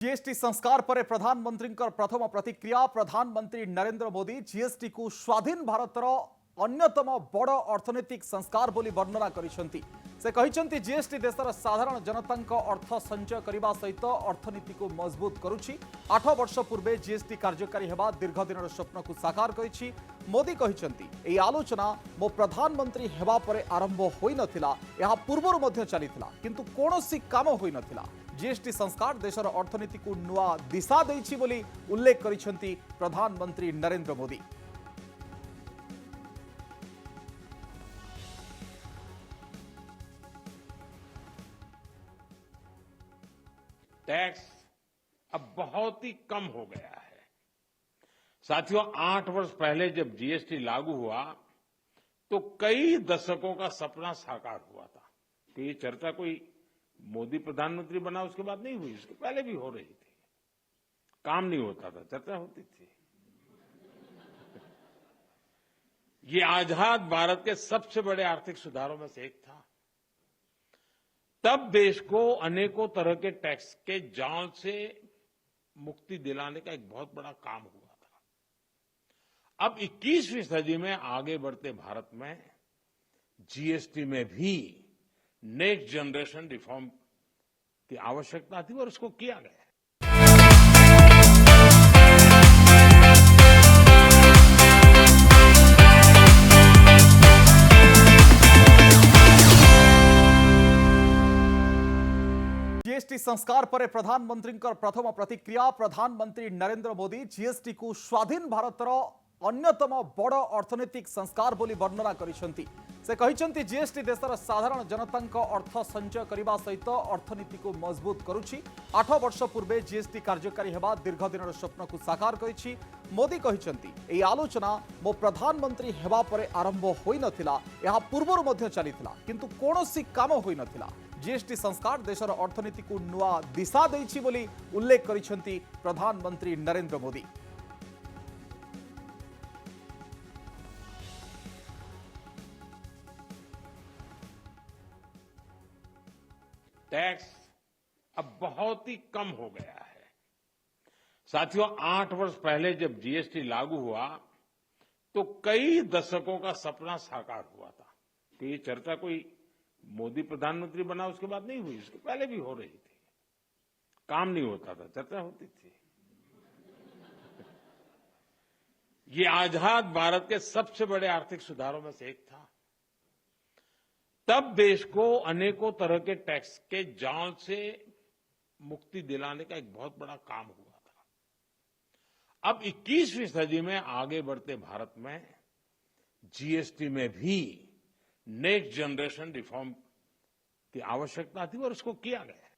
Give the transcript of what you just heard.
GST संस्कार पर प्रधानमंत्री प्रथम प्रतिक्रिया। प्रधानमंत्री नरेंद्र मोदी जीएसटी को स्वाधीन भारतर अन्यतम बड़ अर्थनैतिक संस्कार बोली वर्णना करिसेंती। से कहिसेंती जीएसटी देशर साधारण जनता अर्थ संचय करने सहित अर्थनीति को मजबूत करुछि। 8 वर्ष पूर्वे जीएसटी कार्यकारी हेबा दीर्घ दिन स्वप्न को साकार करिछि। मोदी कहिसेंती एही आलोचना मो प्रधानमंत्री हेबा परे आरंभ होई नथिला, एहा पूर्वरु मध्य चलिथिला, किंतु कोनोसी काम होई नथिला। जीएसटी संस्कार देशर अर्थनीति को नुआ दिशा देइछि बोली उल्लेख करिसेंती प्रधानमंत्री नरेंद्र मोदी। टैक्स अब बहुत ही कम हो गया है। साथियों, 8 वर्ष पहले जब जीएसटी लागू हुआ तो कई दशकों का सपना साकार हुआ था। कि ये चर्चा कोई मोदी प्रधानमंत्री बना उसके बाद नहीं हुई, उसके पहले भी हो रही थी। काम नहीं होता था, चर्चा होती थी। ये आजाद भारत के सबसे बड़े आर्थिक सुधारों में से एक था। तब देश को अनेकों तरह के टैक्स के जाल से मुक्ति दिलाने का एक बहुत बड़ा काम हुआ था। अब 21वीं सदी में आगे बढ़ते भारत में जीएसटी में भी नेक्स्ट जनरेशन रिफॉर्म की आवश्यकता थी और उसको किया गया। जीएसटी संस्कार पर प्रधानमंत्री प्रथम प्रतिक्रिया। प्रधानमंत्री नरेंद्र मोदी जीएसटी को स्वाधीन भारतर अन्यतम बड़ अर्थनैतिक संस्कार बोली वर्णना करिसेंती। से कहिसेंती जीएसटी देशर साधारण जनता अर्थ संचय करने सहित अर्थनीति को मजबूत करुछि। 8 वर्ष पूर्वे जीएसटी कार्यकारी हेबा दीर्घ दिन स्वप्न को साकार करिछि। मोदी कहिसेंती एही आलोचना मो प्रधानमंत्री हेबा परे आरंभ होई नथिला, एहा पूर्वरु मध्य चलिथिला, किंतु कोनोसी काम होई नथिला। जीएसटी संस्कार देशर अर्थनीति को नुआ दिशा देइछि बोली उल्लेख करिसेंती प्रधानमंत्री नरेंद्र मोदी। टैक्स अब बहुत ही कम हो गया है। साथियों, 8 वर्ष पहले जब जीएसटी लागू हुआ तो कई दशकों का सपना साकार हुआ था। कि ये चर्चा कोई मोदी प्रधानमंत्री बना उसके बाद नहीं हुई, उसके पहले भी हो रही थी। काम नहीं होता था, चर्चा होती थी। ये आजाद भारत के सबसे बड़े आर्थिक सुधारों में से एक था। तब देश को अनेकों तरह के टैक्स के जाल से मुक्ति दिलाने का एक बहुत बड़ा काम हुआ था। अब 21वीं सदी में आगे बढ़ते भारत में जीएसटी में भी नेक्स्ट जनरेशन रिफॉर्म की आवश्यकता थी और उसको किया गया।